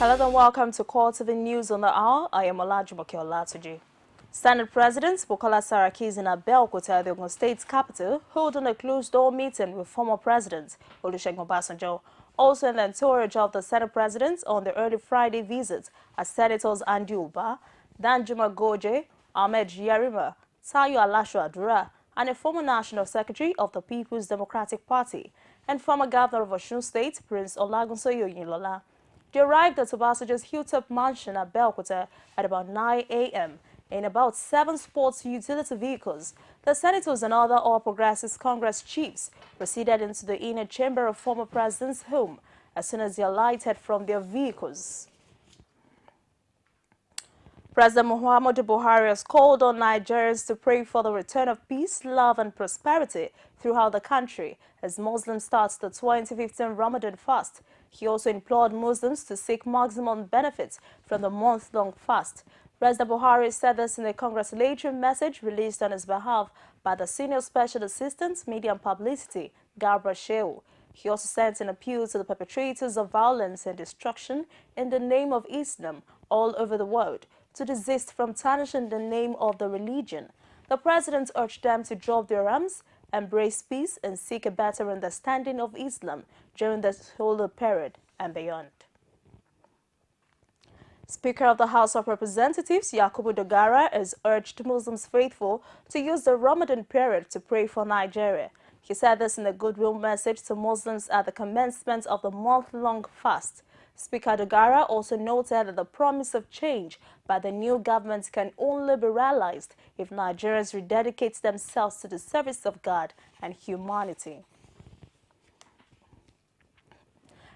Hello and welcome to CoreTV News on the Hour. I am Olajumoke Olatuji. Senate President Bukola Saraki is in Abeokuta, the Osun State capital, holding a closed-door meeting with former President Olusegun Obasanjo. Also in the entourage of the Senate President on the early Friday visit are Senators Andy Uba, Danjuma Goje, Ahmed Yarima, Tayo Alasho Adura, and a former National Secretary of the People's Democratic Party, and former Governor of Osun State, Prince Olagunsoye Oyinlola. They arrived at Obasanjo's hilltop mansion at Abeokuta at about 9 a.m. in about 7 sports utility vehicles. The senators and other All Progressives Congress chiefs proceeded into the inner chamber of former president's home as soon as they alighted from their vehicles. President Mohammed Buhari has called on Nigerians to pray for the return of peace, love and prosperity throughout the country as Muslims start the 2015 Ramadan fast. He also implored Muslims to seek maximum benefits from the month-long fast. President Buhari said this in a congratulatory message released on his behalf by the Senior Special Assistant, Media and Publicity, Garba Shehu. He also sent an appeal to the perpetrators of violence and destruction in the name of Islam all over the world to desist from tarnishing the name of the religion. The president urged them to drop their arms, embrace peace, and seek a better understanding of Islam during this holy period and beyond. Speaker of the House of Representatives, Yakubu Dogara, has urged Muslims faithful to use the Ramadan period to pray for Nigeria. He said this in a goodwill message to Muslims at the commencement of the month-long fast. Speaker Dogara also noted that the promise of change by the new government can only be realized if Nigerians rededicate themselves to the service of God and humanity.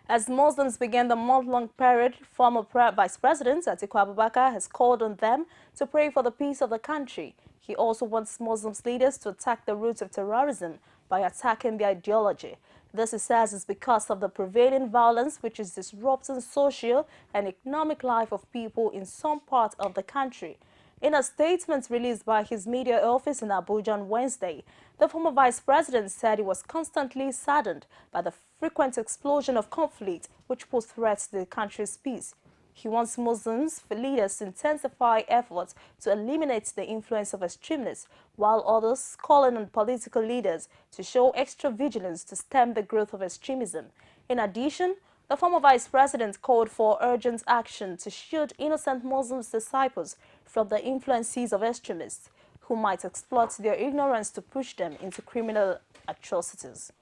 As Muslims begin the month-long period, former Vice President Atiku Abubakar has called on them to pray for the peace of the country. He also wants Muslim leaders to attack the roots of terrorism by attacking the ideology. This, he says, is because of the prevailing violence which is disrupting social and economic life of people in some part of the country. In a statement released by his media office in Abuja on Wednesday, the former vice president said he was constantly saddened by the frequent explosion of conflict which pose threats to the country's peace. He wants Muslims leaders to intensify efforts to eliminate the influence of extremists, while others calling on political leaders to show extra vigilance to stem the growth of extremism. In addition, the former vice president called for urgent action to shield innocent Muslim disciples from the influences of extremists, who might exploit their ignorance to push them into criminal atrocities.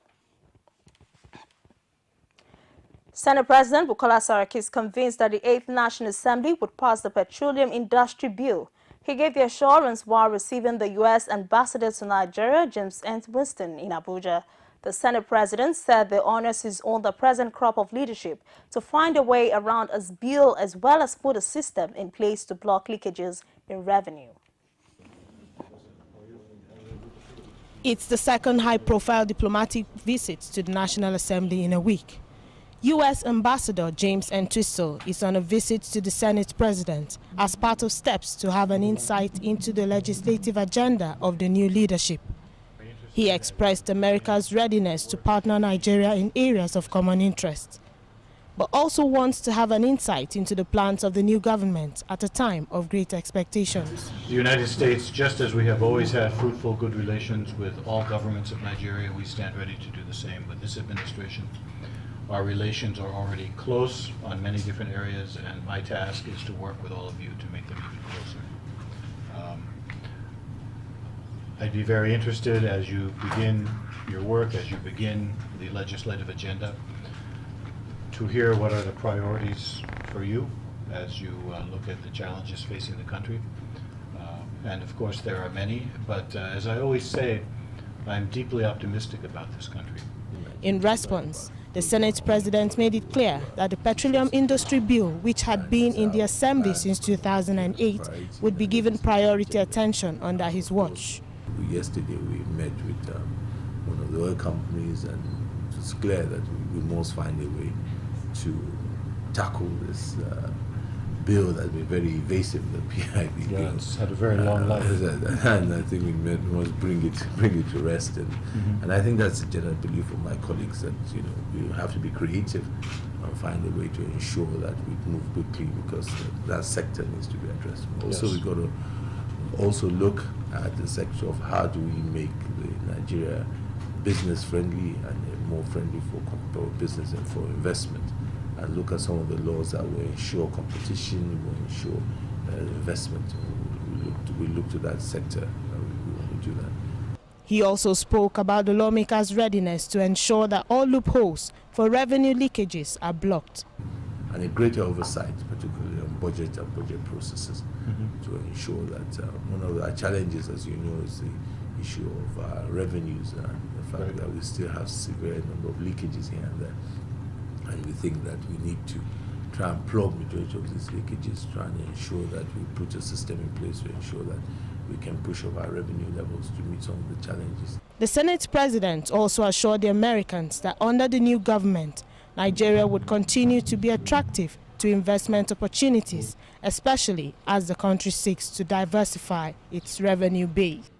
Senate President Bukola Saraki is convinced that the 8th National Assembly would pass the Petroleum Industry Bill. He gave the assurance while receiving the U.S. Ambassador to Nigeria, James N. Winston, in Abuja. The Senate President said the onus is on the present crop of leadership to find a way around his bill as well as put a system in place to block leakages in revenue. It's the second high-profile diplomatic visit to the National Assembly in a week. U.S. Ambassador James N. Winston is on a visit to the Senate President as part of steps to have an insight into the legislative agenda of the new leadership. He expressed America's readiness to partner Nigeria in areas of common interest, but also wants to have an insight into the plans of the new government at a time of great expectations. The United States, just as we have always had fruitful, good relations with all governments of Nigeria, we stand ready to do the same with this administration. Our relations are already close on many different areas, and my task is to work with all of you to make them even closer. I'd be very interested as you begin your work, as you begin the legislative agenda, to hear what are the priorities for you as you look at the challenges facing the country. And of course there are many, but as I always say, I'm deeply optimistic about this country. In response, the Senate President made it clear that the Petroleum Industry Bill, which had been in the Assembly since 2008, would be given priority attention under his watch. Yesterday we met with one of the oil companies, and it was clear that we must find a way to tackle this bill that's been very evasive, the PIB Yeah, bill. it's had a very long life. And I think we must bring it to rest. And I think that's the general belief of my colleagues, that we have to be creative and find a way to ensure that we move quickly, because that sector needs to be addressed. Also, Yes. we've got to also look at the sector of how do we make Nigeria business friendly and more friendly for business and for investment, and look at some of the laws that will ensure competition, will ensure investment. We look to that sector, and we want to do that. He also spoke about the lawmakers' readiness to ensure that all loopholes for revenue leakages are blocked. And a greater oversight, particularly on budget and budget processes, to ensure that one of our challenges, as you know, is the issue of revenues and the fact that we still have severe number of leakages here and there. And we think that we need to try and plug majority of these leakages, try and ensure that we put a system in place to ensure that we can push up our revenue levels to meet some of the challenges. The Senate president also assured the Americans that under the new government, Nigeria would continue to be attractive to investment opportunities, especially as the country seeks to diversify its revenue base.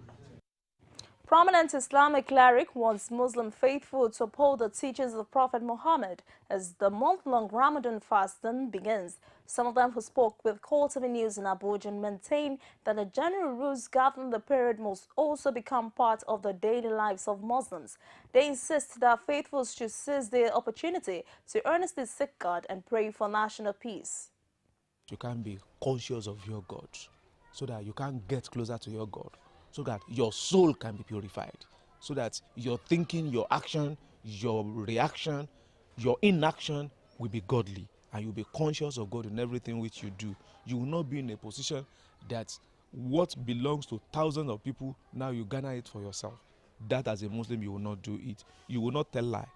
Prominent Islamic cleric wants Muslim faithful to uphold the teachings of Prophet Mohammed as the month-long Ramadan fasting begins. Some of them who spoke with CoreTV News in Abuja maintain that the general rules governing the period must also become part of the daily lives of Muslims. They insist that faithfuls should seize the opportunity to earnestly seek God and pray for national peace. You can be conscious of your God so that you can get closer to your God, so that your soul can be purified, so that your thinking, your action, your reaction, your inaction will be godly, and you'll be conscious of God in everything which you do. You will not be in a position that what belongs to thousands of people, now you garner it for yourself. That as a Muslim, you will not do it. You will not tell lie.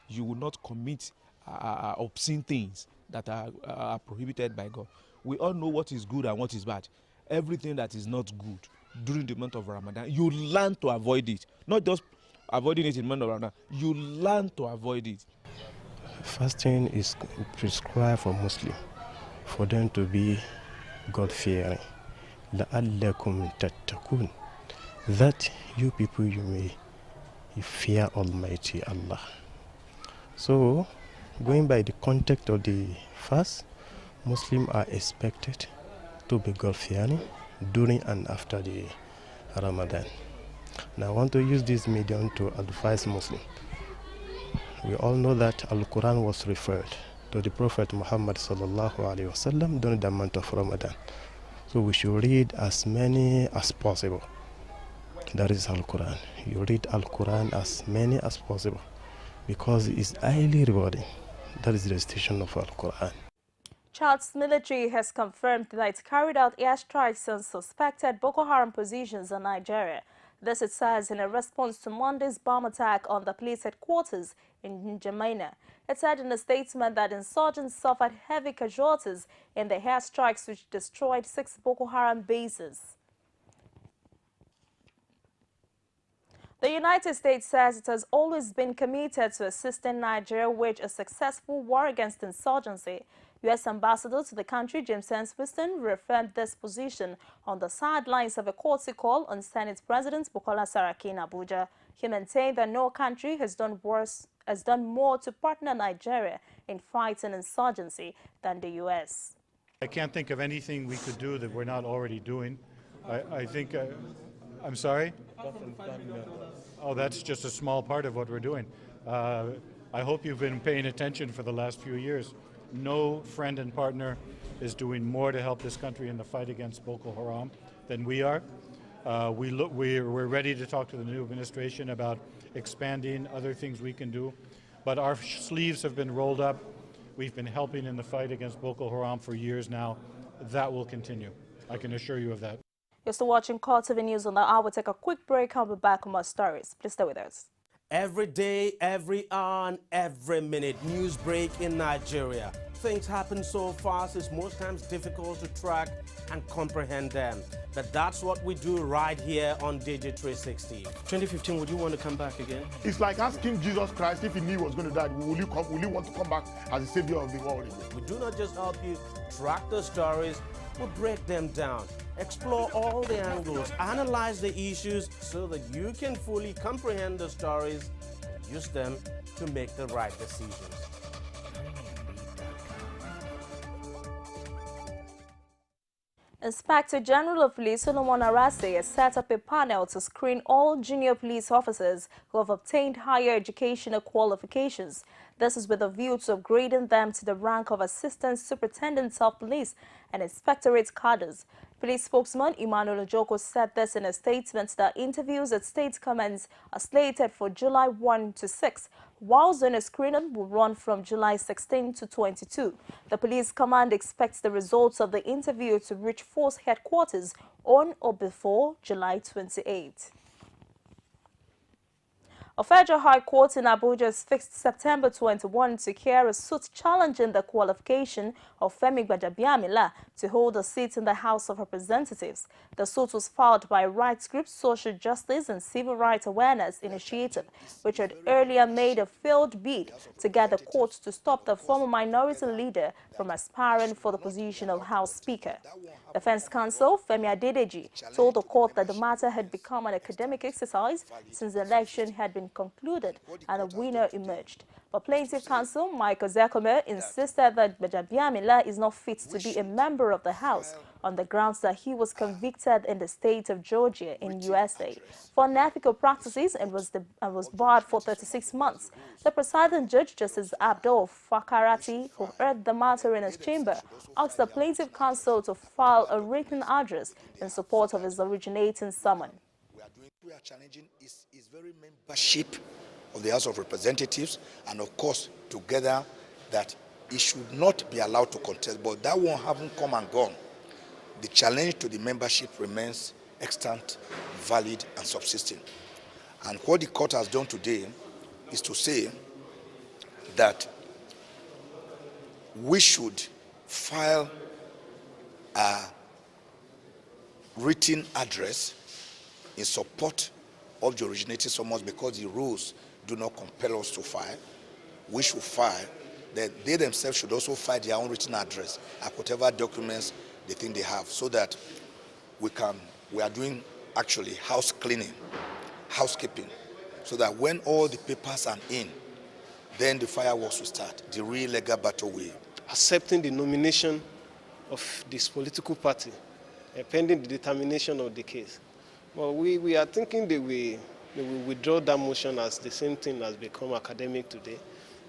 You will not commit obscene things that are prohibited by God. We all know what is good and what is bad. Everything that is not good during the month of Ramadan, you learn to avoid it. Not just avoiding it in the month of Ramadan, you learn to avoid it. Fasting is prescribed for Muslims, for them to be God-fearing. لَعَلَّكُمْ تَتَّقُونَ, that you people, you may fear Almighty Allah. So, going by the context of the fast, Muslims are expected to be God-fearing during and after the Ramadan. Now I want to use this medium to advise Muslims. We all know that Al-Quran was referred to the Prophet Muhammad sallallahu alaihi wasallam during the month of Ramadan. So we should read as many as possible. That is Al-Quran. You read Al-Quran as many as possible because it is highly rewarding. That is the recitation of Al-Quran. Chad's military has confirmed that it carried out airstrikes on suspected Boko Haram positions in Nigeria. This it says in a response to Monday's bomb attack on the police headquarters in N'Djamena. It said in a statement that insurgents suffered heavy casualties in the airstrikes which destroyed 6 Boko Haram bases. The United States says it has always been committed to assisting Nigeria wage a successful war against insurgency. U.S. Ambassador to the country, James Winston, reaffirmed this position on the sidelines of a courtesy call on Senate President Bukola Saraki in Abuja. He maintained that no country has done more to partner Nigeria in fighting insurgency than the U.S. I can't think of anything we could do that we're not already doing. I think, I'm sorry? Oh, that's just a small part of what we're doing. I hope you've been paying attention for the last few years. No friend and partner is doing more to help this country in the fight against Boko Haram than we are. We're ready to talk to the new administration about expanding other things we can do. But our sleeves have been rolled up. We've been helping in the fight against Boko Haram for years now. That will continue. I can assure you of that. You're still watching CoreTV News on the hour. We'll take a quick break and we'll be back with more stories. Please stay with us. Every day, every hour, and every minute, news break in Nigeria. Things happen so fast, it's most times difficult to track and comprehend them. But that's what we do right here on Digi 360. 2015, would you want to come back again? It's like asking Jesus Christ if he knew he was going to die, will you want to come back as the savior of the world again? We do not just help you track the stories, we break them down, explore all the angles, analyze the issues so that you can fully comprehend the stories and use them to make the right decisions. Inspector General of Police Solomon Arase has set up a panel to screen all junior police officers who have obtained higher educational qualifications. This is with a view to upgrading them to the rank of Assistant Superintendents of Police and Inspectorate cadres. Police spokesman Emmanuel Ojoko said this in a statement that interviews at state comments are slated for July 1 to 6, while zone screening will run from July 16 to 22. The police command expects the results of the interview to reach force headquarters on or before July 28. A federal high court in Abuja has fixed September 21 to hear a suit challenging the qualification of Femi Gbajabiamila to hold a seat in the House of Representatives. The suit was filed by rights group Social Justice and Civil Rights Awareness Initiative, which had earlier made a failed bid to get the court to stop the former minority leader from aspiring for the position of House Speaker. Defense counsel Femi Adedeji told the court that the matter had become an academic exercise since the election had been concluded and a winner emerged. But plaintiff counsel Michael Zekome insisted that Gbajabiamila is not fit to be a member of the House on the grounds that he was convicted in the state of Georgia in USA for unethical practices and was barred for 36 months. The presiding judge, Justice Abdul Fakarati, who heard the matter in his chamber, asked the plaintiff counsel to file a written address in support of his originating summon. We are challenging is very membership of the House of Representatives, and of course together that it should not be allowed to contest, but that won't haven't come and gone. The challenge to the membership remains extant, valid and subsisting. And what the court has done today is to say that we should file a written address in support of the originating summons because the rules do not compel us to file. We should file. Then they themselves should also file their own written address at whatever documents they think they have, so that we are doing actually house cleaning, housekeeping, so that when all the papers are in, then the fireworks will start, the real legal battle will. Accepting the nomination of this political party, pending the determination of the case. Well, we are thinking they will withdraw that motion as the same thing has become academic today.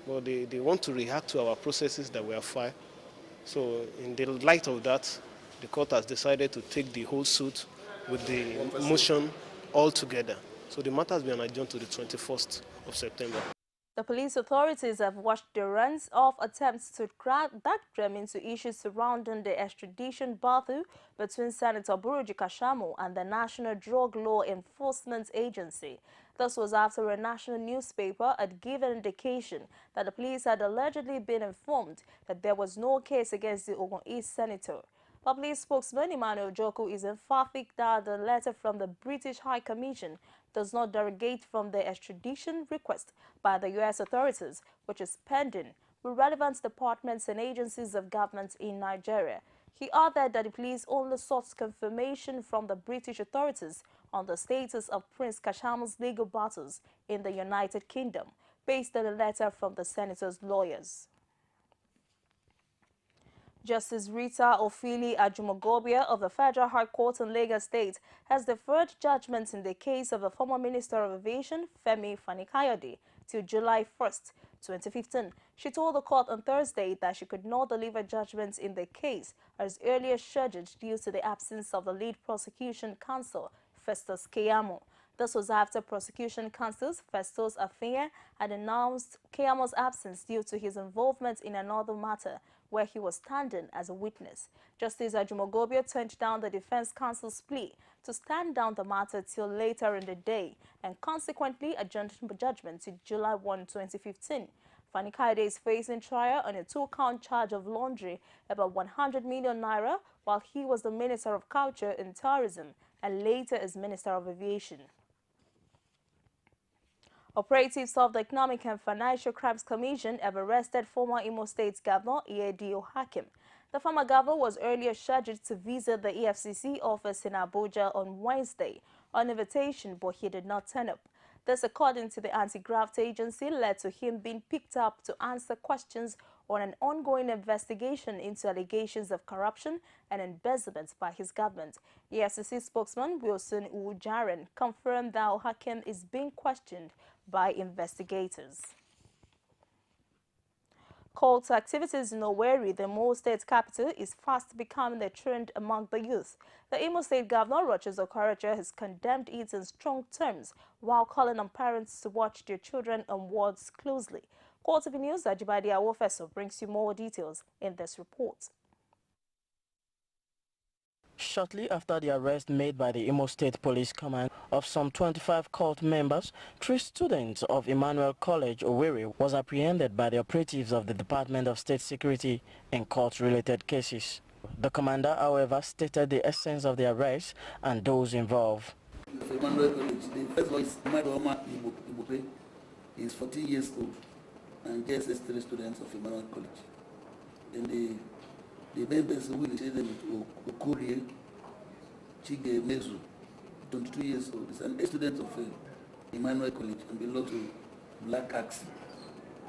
But they want to react to our processes that we have filed. So in the light of that, the court has decided to take the whole suit with the motion all together. So the matter has been adjourned to the 21st of September. The police authorities have watched the runs of attempts to drag them into issues surrounding the extradition battle between Senator Buruji Kashamu and the National Drug Law Enforcement Agency. This was after a national newspaper had given indication that the police had allegedly been informed that there was no case against the Ogun East senator. But police spokesman Emmanuel Ojoko is emphatic that the letter from the British High Commission does not derogate from the extradition request by the U.S. authorities, which is pending with relevant departments and agencies of government in Nigeria. He added that the police only sought confirmation from the British authorities on the status of Prince Kashamu's legal battles in the United Kingdom, based on a letter from the senator's lawyers. Justice Rita Ofili Ajumogobia of the Federal High Court in Lagos State has deferred judgment in the case of the former Minister of Aviation, Femi Fani-Kayode, till July 1st, 2015. She told the court on Thursday that she could not deliver judgments in the case as earlier scheduled due to the absence of the lead prosecution counsel, Festus Keyamo. This was after prosecution counsel Festus Afinya had announced Keyamo's absence due to his involvement in another matter where he was standing as a witness. Justice Ajumogobio turned down the defense counsel's plea to stand down the matter till later in the day and consequently adjourned judgment to July 1, 2015. Fani Kaide is facing trial on a 2-count charge of laundering about 100 million naira while he was the Minister of Culture and Tourism and later as Minister of Aviation. Operatives of the Economic and Financial Crimes Commission have arrested former Imo State Governor Yakubu Dogara. The former governor was earlier scheduled to visit the EFCC office in Abuja on Wednesday on invitation, but he did not turn up. This, according to the anti-graft agency, led to him being picked up to answer questions on an ongoing investigation into allegations of corruption and embezzlement by his government. EFCC spokesman Osun State confirmed that Hakim is being questioned by investigators. Cult activities in Owerri, the Oyo State capital, is fast becoming a trend among the youth. The Imo State Governor, Rochas Okorocha, has condemned it in strong terms while calling on parents to watch their children and wards closely. CoreTV News, Ajibade Awofeso brings you more details in this report. Shortly after the arrest made by the Imo State Police Command of some 25 cult members, 3 students of Emmanuel College, Owerri, was apprehended by the operatives of the Department of State Security in cult-related cases. The commander, however, stated the essence of the arrest and those involved. Emmanuel College, the first one is Madoma Ibope. He is 14 years old and JSS 3 students of Emmanuel College. Then the main person who is Okorie Chige Mezu, 22 years old, is an student of Emmanuel College and belongs to Black Axe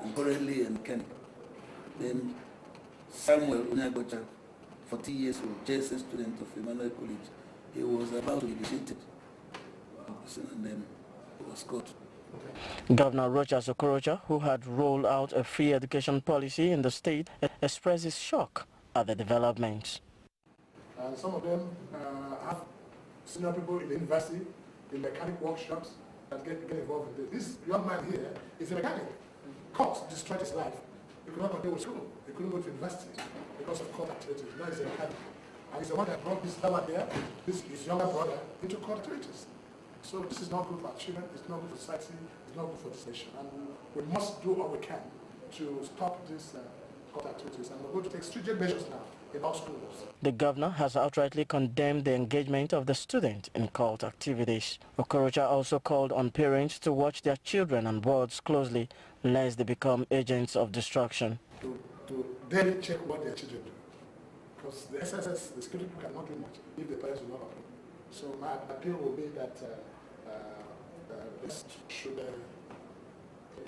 and currently in Kenya. Then Samuel Unyagocha, 40 years old, JSS student of Emmanuel College. He was about to be initiated and then was caught. Governor Rochas Okorocha, who had rolled out a free education policy in the state, expressed his shock at the developments. Some of them have senior people in the university, in mechanic workshops that get involved with this. This young man here is a mechanic. Court destroyed his life. He could not continue with school. He couldn't go to university because of court activities. Now he's a mechanic. And he's the one that brought this fella here, his younger brother, into court activities. So this is not good for our children, it's not good for society, it's not good for this nation. And we must do all we can to stop these court activities. And we're going to take stringent measures now in all schools. The governor has outrightly condemned the engagement of the student in cult activities. Okorocha also called on parents to watch their children and wards closely, lest they become agents of destruction. To daily check what their children do. Because the SSS, the security people cannot do much if the parents will not approve. So my appeal will be that the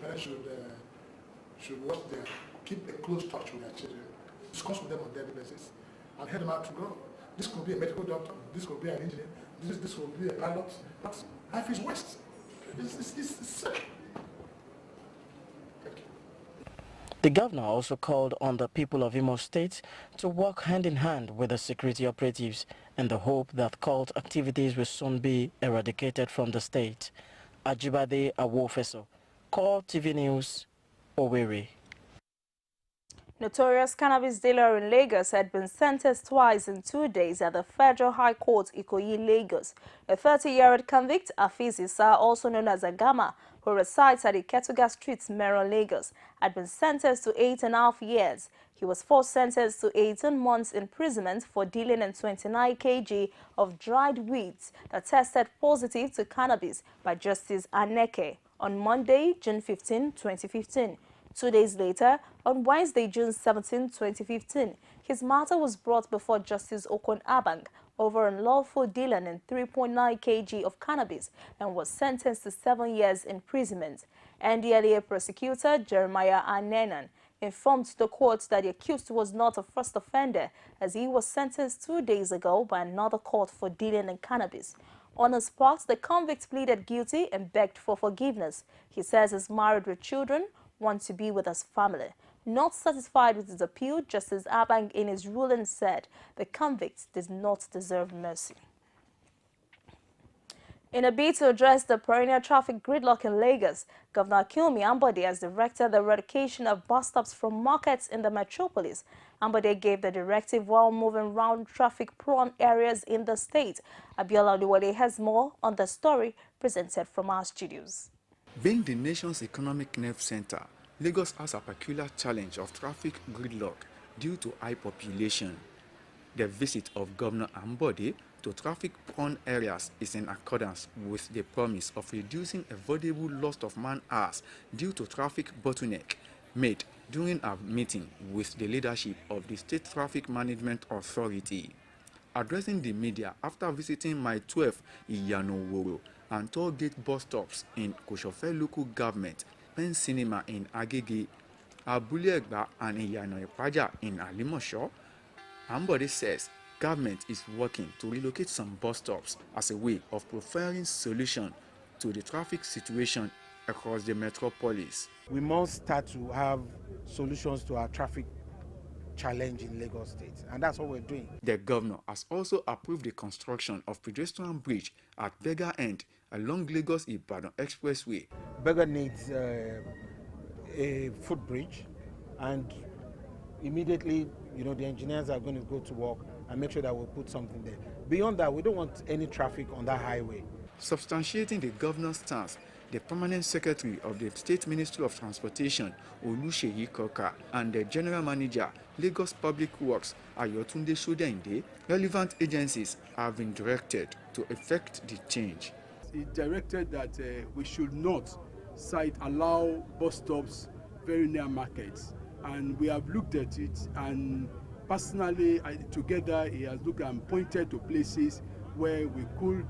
parents should watch keep a close touch with their children, discuss with them on a daily basis, and help them out to grow. This could be a medical doctor, this could be an engineer, this could be a pilot, but life is waste. It's sick. Thank you. The governor also called on the people of Imo State to work hand in hand with the security operatives in the hope that cult activities will soon be eradicated from the state. Ajibade Awofeso, CoreTV News, Owerri. Notorious cannabis dealer in Lagos had been sentenced twice in 2 days at the Federal High Court, Ikoyi, Lagos. A 30-year-old convict, Afiz Issa, also known as Agama, who resides at Iketuga Street, Meron, Lagos, had been sentenced to 8.5 years. He was first sentenced to 18 months imprisonment for dealing in 29 kg of dried weeds that tested positive to cannabis by Justice Aneke on Monday, June 15, 2015. 2 days later, on Wednesday, June 17, 2015, his matter was brought before Justice Okon Abang over unlawful dealing in 3.9 kg of cannabis and was sentenced to 7 years imprisonment. NDLEA prosecutor Jeremiah Anenan informed the court that the accused was not a first offender, as he was sentenced 2 days ago by another court for dealing in cannabis. On the spot, the convict pleaded guilty and begged for forgiveness. He says he's married with children, wants to be with his family. Not satisfied with his appeal, Justice Abang in his ruling said the convict does not deserve mercy. In a bid to address the perennial traffic gridlock in Lagos, Governor Akinwumi Ambode has directed the eradication of bus stops from markets in the metropolis. Ambode gave the directive while moving round traffic-prone areas in the state. Abiola Oluwole has more on the story presented from our studios. Being the nation's economic nerve center, Lagos has a peculiar challenge of traffic gridlock due to high population. The visit of Governor Ambode to traffic-prone areas is in accordance with the promise of reducing avoidable loss of man-hours due to traffic bottleneck made during a meeting with the leadership of the State Traffic Management Authority. Addressing the media after visiting Mile 12 Iyanoworo and toll gate bus stops in Koshofe local government, Pen Cinema in Agege, Abule Egba and Iyano Ipaja in Alimosho, Ambode says government is working to relocate some bus stops as a way of providing solution to the traffic situation across the metropolis. We must start to have solutions to our traffic challenge in Lagos State, and that's what we're doing. The governor has also approved the construction of pedestrian bridge at Bega End along Lagos-Ibadan Expressway. Bega needs a footbridge, and immediately, the engineers are going to go to work and make sure that we'll put something there. Beyond that, we don't want any traffic on that highway. Substantiating the governor's stance, the permanent secretary of the State Ministry of Transportation, Oluseyi Koka, and the general manager, Lagos Public Works, Ayotunde Sodende, relevant agencies have been directed to effect the change. He directed that we should not allow bus stops very near markets, and we have looked at it, and personally, together, he has looked and pointed to places where we could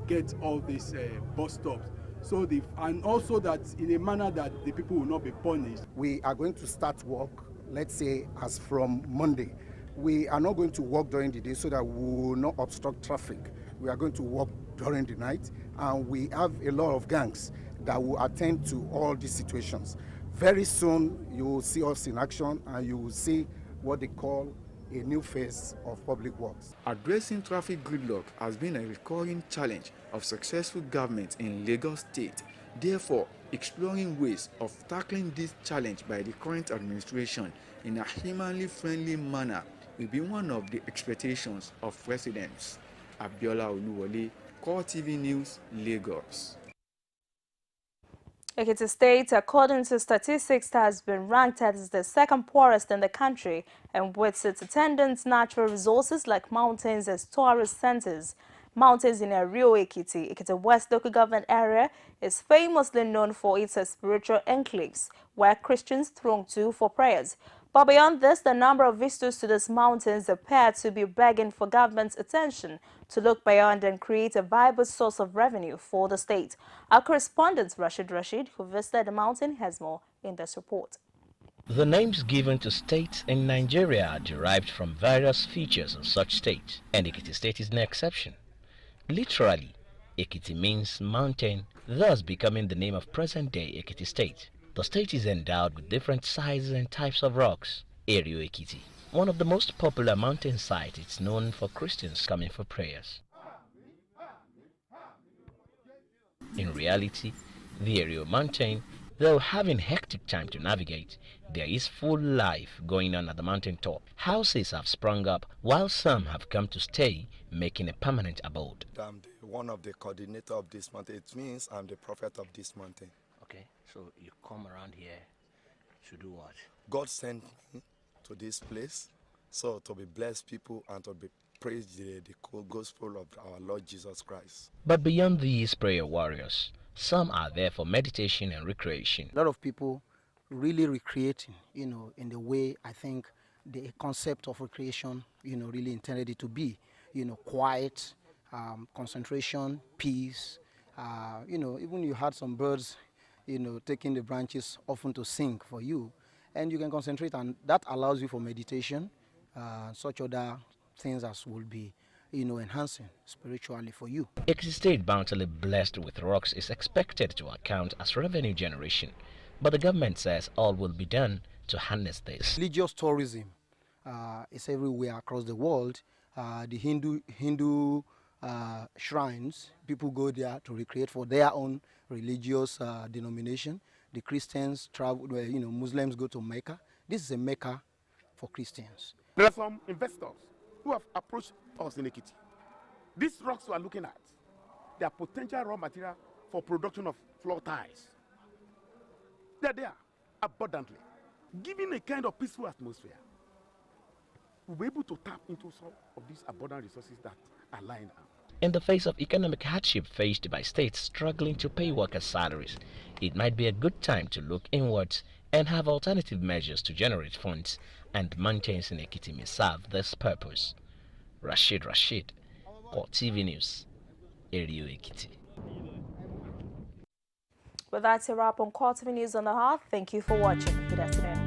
get all these bus stops. So, and also that in a manner that the people will not be punished. We are going to start work, let's say, as from Monday. We are not going to work during the day so that we will not obstruct traffic. We are going to work during the night, and we have a lot of gangs that will attend to all these situations. Very soon, you will see us in action, and you will see what they call a new phase of public works. Addressing traffic gridlock has been a recurring challenge of successful government in Lagos State. Therefore, exploring ways of tackling this challenge by the current administration in a humanly friendly manner will be one of the expectations of residents. Abiola Oluwole, CoreTV News, Lagos. Ekiti State, according to statistics, has been ranked as the second poorest in the country, and with its attendant natural resources like mountains as tourist centers. Mountains in Rio Ekiti West local government area is famously known for its spiritual enclaves, where Christians throng to for prayers. But beyond this, the number of visitors to these mountains appear to be begging for government's attention to look beyond and create a viable source of revenue for the state. Our correspondent Rashid, who visited the mountain, has more in this report. The names given to states in Nigeria are derived from various features of such states, and Ekiti State is no exception. Literally, Ekiti means mountain, thus becoming the name of present-day Ekiti State. The state is endowed with different sizes and types of rocks. Rio Ekiti, one of the most popular mountain sites, is known for Christians coming for prayers. In reality, the Rio mountain, though having hectic time to navigate, there is full life going on at the mountain top. Houses have sprung up, while some have come to stay, making a permanent abode. I'm one of the coordinator of this mountain. It means I'm the prophet of this mountain. Okay, so you come around here to do what? God sent me to this place so to be bless people and to be praise the gospel of our Lord Jesus Christ. But beyond these prayer warriors, some are there for meditation and recreation. A lot of people really recreating, in the way I think the concept of recreation, really intended it to be, quiet, concentration, peace. Even you had some birds, taking the branches often to sing for you, and you can concentrate, and that allows you for meditation, such other things as will be, enhancing spiritually for you. Ekiti State, bountifully blessed with rocks, is expected to account as revenue generation, but the government says all will be done to harness this. Religious tourism is everywhere across the world. The Hindu shrines. People go there to recreate for their own religious denomination. The Christians travel, Muslims go to Mecca. This is a Mecca for Christians. There are some investors who have approached us in Ekiti. These rocks we are looking at, they are potential raw material for production of floor tiles. They are there abundantly, giving a kind of peaceful atmosphere. We'll be able to tap into some of these abundant resources that are lying down. In the face of economic hardship faced by states struggling to pay workers' salaries, it might be a good time to look inwards and have alternative measures to generate funds, and mountains in Ekiti may serve this purpose. Rashid, CoreTV News, Area Ekiti. Well, that's a wrap on CoreTV News on the Heart. Thank you for watching. Good afternoon.